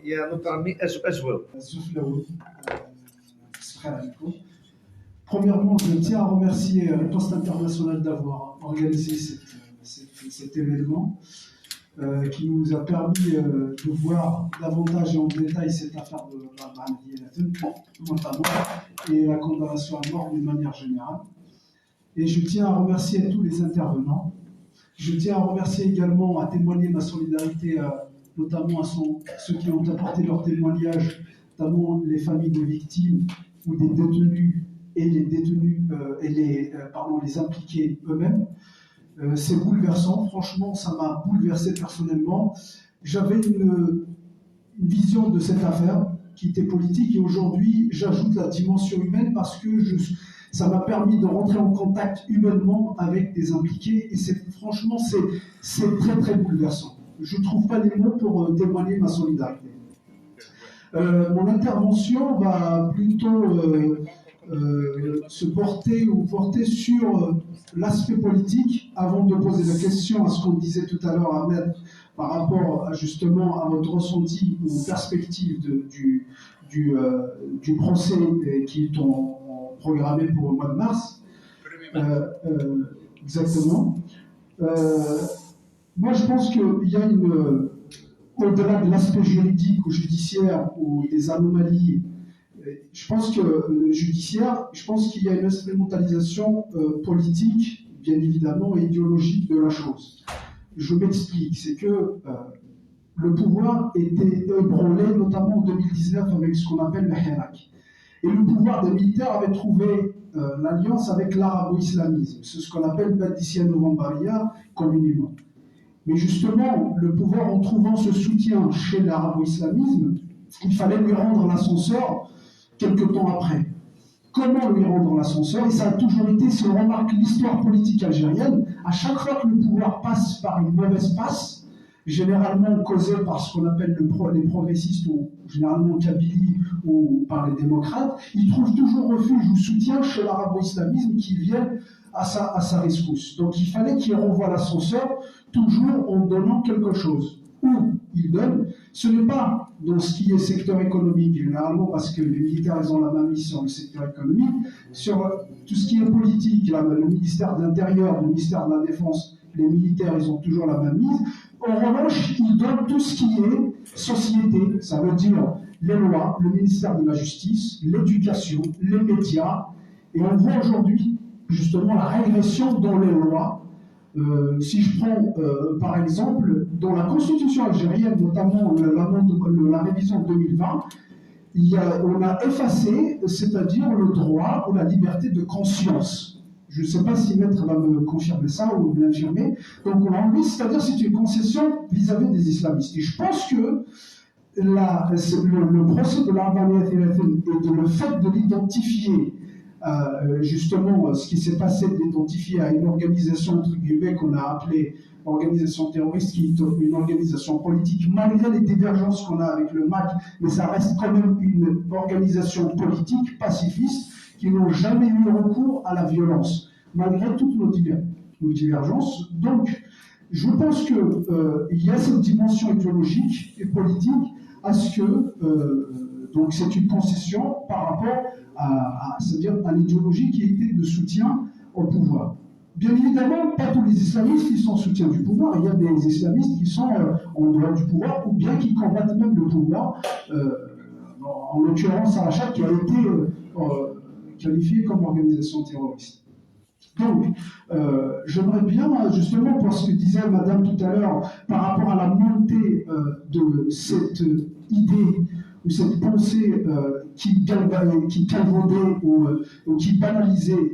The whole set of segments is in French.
يا نطرمي أجوال. Premièrement, je tiens à remercier Riposte International d'avoir organisé cet événement qui nous a permis de voir davantage et en détail cette affaire de notamment et la condamnation à mort d'une manière générale. Et je tiens à remercier tous les intervenants. Je tiens à remercier également, à témoigner ma solidarité, notamment à ceux qui ont apporté leur témoignage, notamment les familles de victimes ou des détenus et les détenus les impliqués eux-mêmes. C'est bouleversant, franchement, ça m'a bouleversé personnellement. J'avais une vision de cette affaire qui était politique et aujourd'hui, j'ajoute la dimension humaine parce que ça m'a permis de rentrer en contact humainement avec des impliqués et franchement, c'est très très bouleversant. Je ne trouve pas les mots pour témoigner ma solidarité. Mon intervention va plutôt se porter sur l'aspect politique avant de poser la question à ce qu'on disait tout à l'heure, Ahmed, par rapport justement à votre ressenti ou perspective du procès qui est programmé pour le mois de mars. Exactement. Moi, je pense qu'il y a au-delà de l'aspect juridique ou judiciaire ou des anomalies, je pense qu'il y a une instrumentalisation politique, bien évidemment, et idéologique de la chose. Je m'explique, c'est que le pouvoir était ébranlé, notamment en 2019, avec ce qu'on appelle le Hirak. Et le pouvoir des militaires avait trouvé l'alliance avec l'arabo-islamisme, c'est ce qu'on appelle Badissia Novembaria communément. Mais justement, le pouvoir, en trouvant ce soutien chez l'arabo-islamisme, il fallait lui rendre l'ascenseur quelque temps après. Comment lui rendre l'ascenseur? Et ça a toujours été, si on remarque l'histoire politique algérienne, à chaque fois que le pouvoir passe par une mauvaise passe, généralement causée par ce qu'on appelle les progressistes, ou généralement Kabylie, ou par les démocrates, ils trouvent toujours refuge ou soutien chez l'arabo-islamisme qui vient à sa rescousse. Donc il fallait qu'il renvoie l'ascenseur toujours en donnant quelque chose. Où il donne, ce n'est pas dans ce qui est secteur économique, généralement parce que les militaires ils ont la main mise sur le secteur économique, sur tout ce qui est politique, le ministère de l'Intérieur, le ministère de la Défense, les militaires ils ont toujours la main mise. En revanche, ils donnent tout ce qui est société, ça veut dire les lois, le ministère de la Justice, l'éducation, les médias, et on voit aujourd'hui justement la régression dans les lois. Si je prends par exemple dans la constitution algérienne, notamment la révision de 2020, on a effacé, c'est-à-dire le droit ou la liberté de conscience. Je ne sais pas si Maître va me confirmer ça ou me l'infirmer. Donc on a enlevé, c'est-à-dire c'est une concession vis-à-vis des islamistes. Et je pense que le procès de l'Arbaniyat et le fait de l'identifier justement ce qui s'est passé, d'identifier à une organisation entre guillemets qu'on a appelée organisation terroriste, qui est une organisation politique, malgré les divergences qu'on a avec le MAC, mais ça reste quand même une organisation politique, pacifiste, qui n'ont jamais eu recours à la violence, malgré toutes nos divergences. Donc, je pense qu'il y a cette dimension idéologique et politique à ce que, donc c'est une concession par rapport c'est-à-dire à l'idéologie qui était de soutien au pouvoir. Bien évidemment, pas tous les islamistes qui sont en soutien du pouvoir. Il y a des islamistes qui sont en dehors du pouvoir ou bien qui combattent même le pouvoir. En l'occurrence, Arachat qui a été qualifié comme organisation terroriste. Donc, j'aimerais bien, justement, pour ce que disait Madame tout à l'heure, par rapport à la montée de cette idée ou cette pensée qui calvaudait ou qui banalisait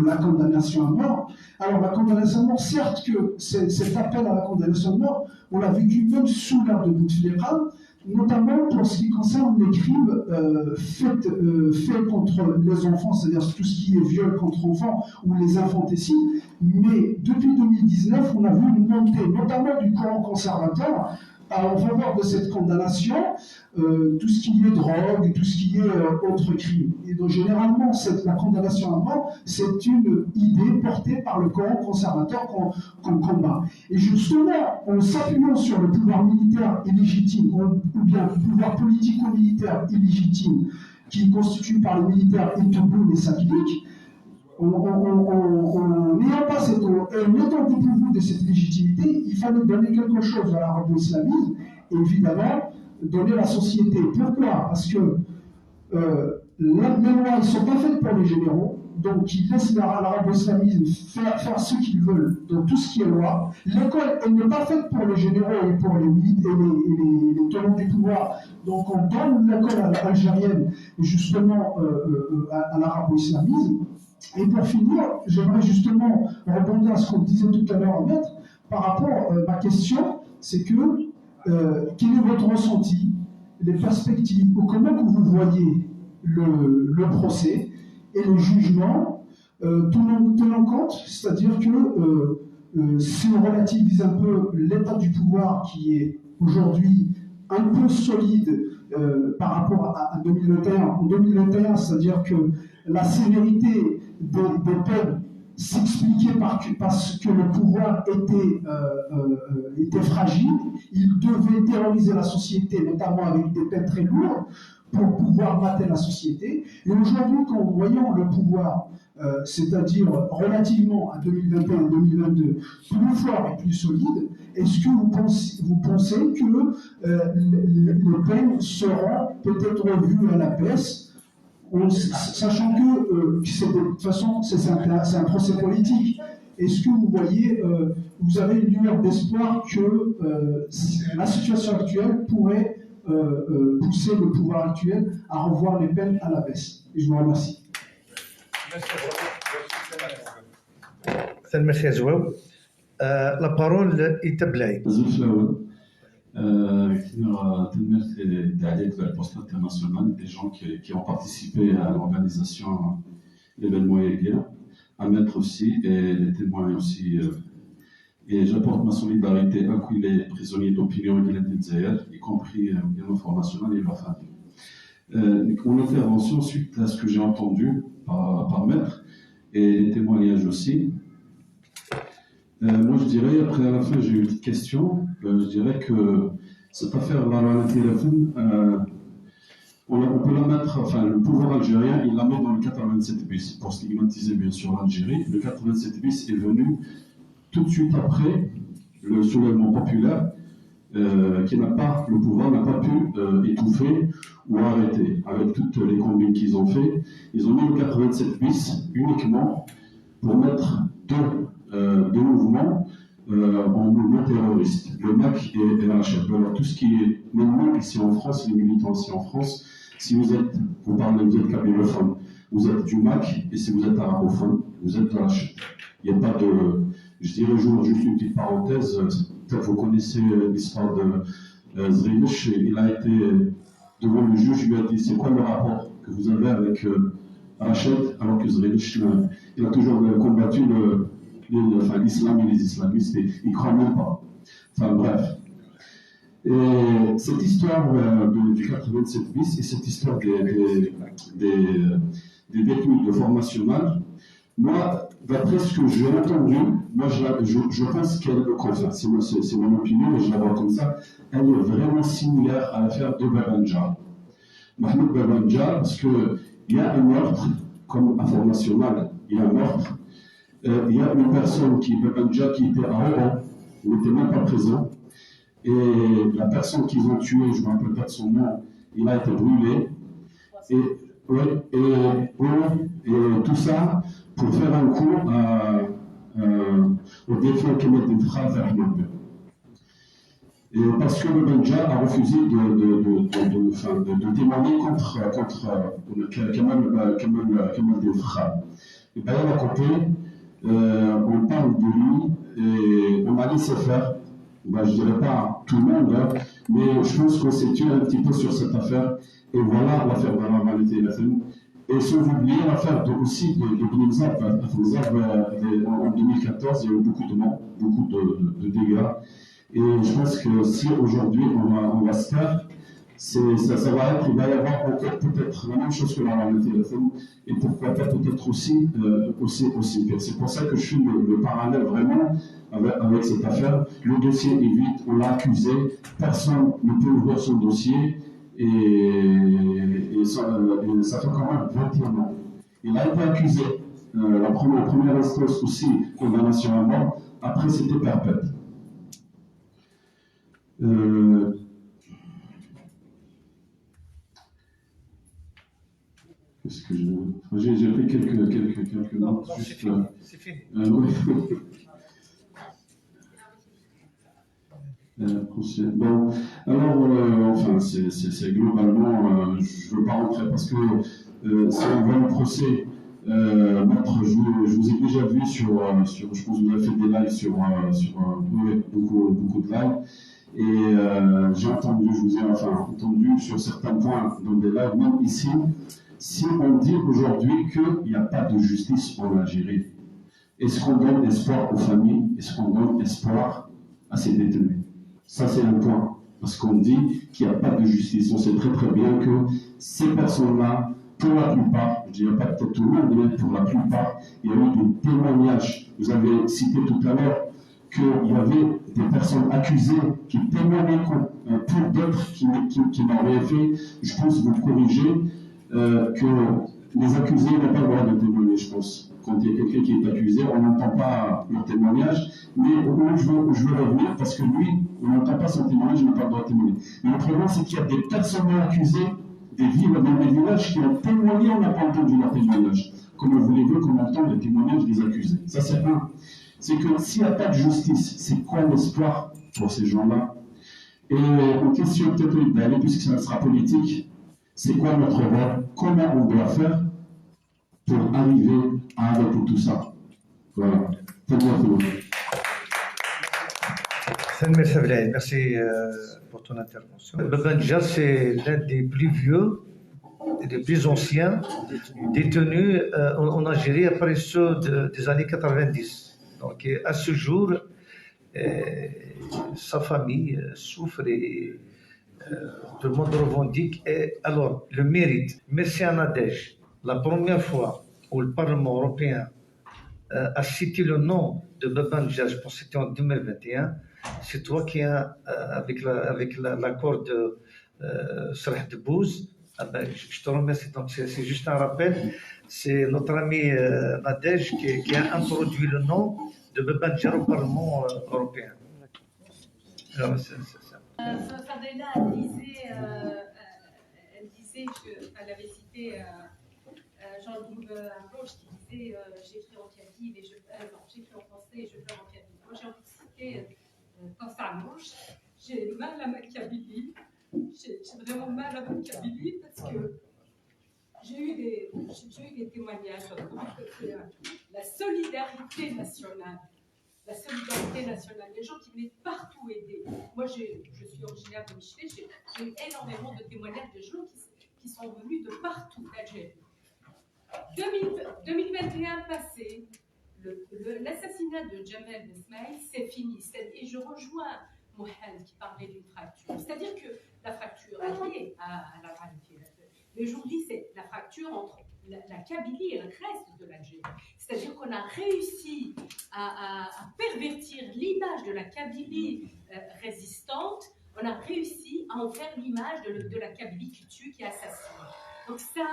la condamnation à mort. Alors la condamnation à mort, certes que cet appel à la condamnation à mort, on l'a vécu même sous l'ère de Bouteflika, notamment pour ce qui concerne les crimes faits contre les enfants, c'est-à-dire tout ce qui est viol contre enfants ou les infanticides. Mais depuis 2019, on a vu une montée, notamment du courant conservateur, en faveur de cette condamnation tout ce qui est drogue, tout ce qui est autre crime. Et donc généralement, la condamnation à mort, c'est une idée portée par le Coran conservateur qu'on combat. Et justement, en s'appuyant sur le pouvoir militaire illégitime, ou bien le pouvoir politico-militaire illégitime, qui est constitué par le militaire et Tobloun et Sapilic, en n'ayant pas cette étendue dépourvu de cette légitimité, il fallait donner quelque chose à l'arabo-islamisme et évidemment donner la société. Pourquoi? Parce que les lois ne sont pas faites pour les généraux, donc ils laissent l'arabo-islamisme faire ce qu'ils veulent dans tout ce qui est loi. L'école, elle n'est pas faite pour les généraux et pour les tenants du pouvoir. Donc on donne l'école algérienne justement à l'arabo-islamisme. Et pour finir, j'aimerais justement rebondir à ce qu'on disait tout à l'heure, Maître, par rapport à ma question, c'est que quel est votre ressenti, les perspectives, ou comment que vous voyez le procès et le jugement tenant compte, c'est-à-dire que si on relativise un peu l'état du pouvoir qui est aujourd'hui un peu solide par rapport à 2021. En 2021, c'est-à-dire que la sévérité des peines s'expliquait parce que le pouvoir était fragile. Il devait terroriser la société, notamment avec des peines très lourdes, pour pouvoir mater la société. Et aujourd'hui, quand nous voyons le pouvoir, c'est-à-dire relativement à 2021-2022, plus fort et plus solide, est-ce que vous pensez que les peines seront peut-être revues à la baisse, sachant que de toute façon c'est un procès politique? Est-ce que vous voyez, vous avez une lueur d'espoir que la situation actuelle pourrait pousser le pouvoir actuel à revoir les peines à la baisse? Et je vous remercie. Merci à vous. La parole est à Blaye. de la Poste internationale, des gens qui ont participé à l'organisation de l'événement hier, à mettre aussi, et les témoins aussi. Et j'apporte ma solidarité à tous les prisonniers d'opinion de l'État, y compris le gouvernement national et leur famille. Mon intervention, suite à ce que j'ai entendu par Maître, et les témoignages aussi, moi je dirais, après à la fin j'ai une petite question, je dirais que cette affaire la téléphone, on peut la mettre, enfin le pouvoir algérien, il la met dans le 87 bis, pour stigmatiser bien sûr l'Algérie. Le 87 bis est venu tout de suite après le soulèvement populaire, le pouvoir n'a pas pu étouffer ou arrêter. Avec toutes les combines qu'ils ont fait, ils ont mis le 87 bis uniquement pour mettre deux mouvements en mouvement terroriste, le MAC et la HF. Alors tout ce qui est maintenant ici en France, les militants ici en France, si vous êtes kabylophone, vous êtes du MAC, et si vous êtes arabophone, vous êtes de la HF. Il n'y a pas de... Je dirais juste une petite parenthèse, peut-être vous connaissez l'histoire de Zrelich, il a été devant le juge, il lui a dit c'est quoi le rapport que vous avez avec Rachid, alors que Zrelich, il a toujours combattu l'islam et les islamistes, et il ne croit même pas. Enfin bref. Et cette histoire du 87 bis et cette histoire des détenus de formationnel, moi, d'après ce que j'ai entendu, moi je pense qu'elle, enfin, c'est mon opinion, mais je la vois comme ça, elle est vraiment similaire à l'affaire de Babanja. Mahmoud Babanja, parce qu'il y a un meurtre, comme informationnel, il y a un meurtre. Il y a une personne qui est Babanja qui était à Oran, il n'était même pas présent. Et la personne qu'ils ont tuée, je ne me rappelle pas de son nom, il a été brûlé. Et tout ça pour faire un coup au défunt Kemal Dendra vers Ahmed. Et parce que le Banja a refusé de témoigner contre Kemal Dendra. Et bien à côté, on parle de lui et on a laissé faire. Ben, je ne dirais pas tout le monde, hein, mais je pense qu'on s'est tué un petit peu sur cette affaire. Et voilà l'affaire de la normalité FM. Et sans oublier l'affaire aussi de Bnizab. En 2014, il y a eu beaucoup de morts, beaucoup de dégâts. Et je pense que si aujourd'hui on va se faire, ça va être, il va y avoir encore peut-être la même chose que la loi de téléphone, et pourquoi pas peut-être aussi pire. C'est pour ça que je fais le parallèle vraiment avec cette affaire. Le dossier est vide, on l'a accusé, personne ne peut ouvrir son dossier, et ça fait quand même 21 ans. Il a été accusé, la première instance aussi, condamnation à mort, après c'était perpète. Qu'est-ce que j'ai pris quelques Non, notes. c'est Juste, fini. C'est fini. Oui. Bon, alors, enfin, c'est globalement, je ne veux pas rentrer parce que si on voit le procès, maître, je vous ai déjà vu sur, je pense que vous avez fait des lives sur oui, beaucoup de lives. Et j'ai entendu, je vous ai entendu sur certains points dans des lives, même ici, si on dit aujourd'hui qu'il n'y a pas de justice en Algérie, est-ce qu'on donne espoir aux familles? Est-ce qu'on donne espoir à ces détenus? Ça, c'est un point. Parce qu'on dit qu'il n'y a pas de justice. On sait très très bien que ces personnes-là, pour la plupart, je ne dirais pas peut-être tout le monde, mais pour la plupart, il y a eu des témoignages. Vous avez cité tout à l'heure qu'il y avait des personnes accusées qui témoignaient pour d'autres qui n'ont rien fait. Je pense vous corriger que les accusés n'ont pas le droit de témoigner, je pense. Quand il y a quelqu'un qui est accusé, on n'entend pas leur témoignage, mais au moins je veux revenir parce que lui, on n'entend pas son témoignage, il n'a pas le droit de témoigner. Mais le problème, c'est qu'il y a des personnes accusées des villes, dans des villages qui ont témoigné, on n'a pas entendu leur témoignage. Comment voulez-vous qu'on entende les témoignages des accusés? Ça, c'est un. C'est que s'il n'y a pas de justice, c'est quoi l'espoir pour ces gens-là? Et en question peut-être d'aller, puisque ça sera politique, c'est quoi notre rôle? Comment on doit faire pour arriver à arrêter tout ça? Voilà. Merci pour ton intervention. Baba Ndjar, c'est l'un des plus vieux et des plus anciens détenus en Algérie après ceux des années 90. Donc, à ce jour, sa famille souffre et tout le monde revendique. Et alors, le mérite. Merci à Nadège. La première fois où le Parlement européen a cité le nom de Baba Ndjar, je pense que c'était en 2021, c'est toi qui as, avec l'accord de Salah Debouze, je te remercie. Donc, c'est juste un rappel. C'est notre ami Nadège qui a introduit le nom de Baba Ndjar au Parlement européen. Alors, c'est ça. Fadela, elle disait qu'elle avait cité Jean-Louis Blanche qui disait j'écris en kabyle et j'écris en français et je pleure en kabyle. Moi, j'ai envie de citer Blanche. J'ai mal à ma kabylie. J'ai vraiment mal à ma kabylie parce que j'ai eu des témoignages. La solidarité nationale. La solidarité nationale, les gens qui venaient partout aider. Moi, je suis originaire de Michelet, j'ai eu énormément de témoignages de gens qui sont venus de partout d'Algérie. 2021 passé, l'assassinat de Jamel Besmaïl, c'est fini. Et je rejoins Mohamed qui parlait d'une fracture. C'est-à-dire que la fracture est liée à la réalité. Mais aujourd'hui, c'est la fracture entre la Kabylie et le reste de l'Algérie. C'est-à-dire qu'on a réussi à pervertir l'image de la Kabylie résistante, on a réussi à en faire l'image de la Kabylie qui tue, qui assassine. Donc ça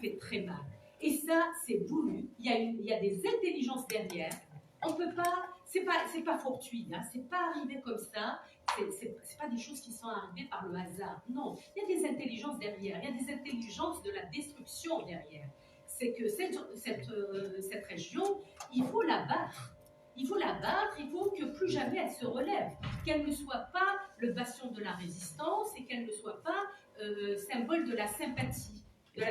fait très mal. Et ça, c'est voulu. Il y a des intelligences derrière. On peut pas, c'est pas fortuit, hein, c'est pas arrivé comme ça. C'est pas des choses qui sont arrivées par le hasard. Non, il y a des intelligences derrière. Il y a des intelligences de la destruction derrière. C'est que cette région, il faut la battre. Il faut la battre, il faut que plus jamais elle se relève. Qu'elle ne soit pas le bastion de la résistance et qu'elle ne soit pas symbole de la sympathie du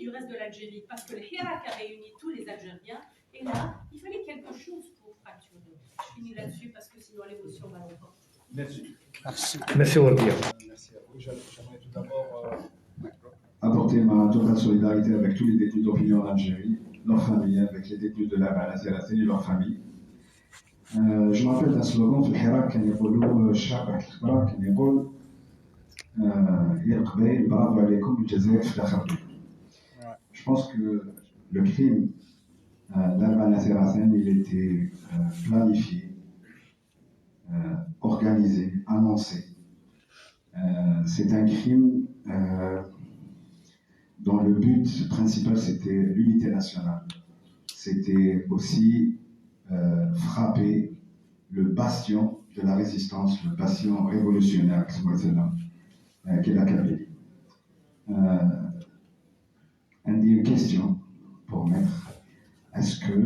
reste de l'Algérie. Parce que le Hirak a réuni tous les Algériens. Et là, il fallait quelque chose pour fracturer. Je finis là-dessus parce que sinon l'émotion va l'emporter. Merci. Merci, Wardia. Merci à vous. J'aimerais tout d'abord apporter ma totale solidarité avec tous les détenus d'opinion en Algérie, leurs familles, avec les détenus de la Balazia et leurs familles. Je me rappelle d'un slogan في الحراك كان يقولوا الشعب واحد الخبرة كان يقول يا القبائل برافو عليكم الجزائر في الآخر. Je pense que le crime d'Albana Serassen, il était planifié, organisé, annoncé. C'est un crime dont le but principal c'était l'unité nationale. C'était aussi frapper le bastion de la résistance, le bastion révolutionnaire, qui est la Kabylie. Une question pour maître. Est-ce que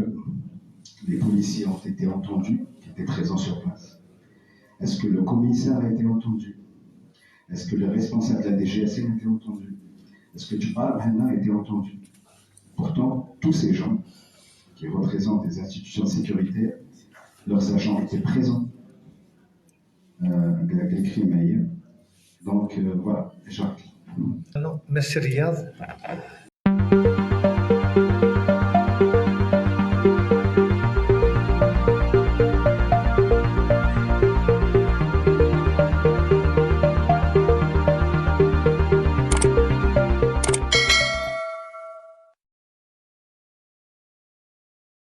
les policiers ont été entendus, qui étaient présents sur place? Est-ce que le commissaire a été entendu? Est-ce que le responsable de la DGSN a été entendu? Est-ce que tu parles maintenant a été entendu? Pourtant, tous ces gens qui représentent des institutions sécuritaires, leurs agents étaient présents. Donc voilà, Jacques. Non, merci Riyad.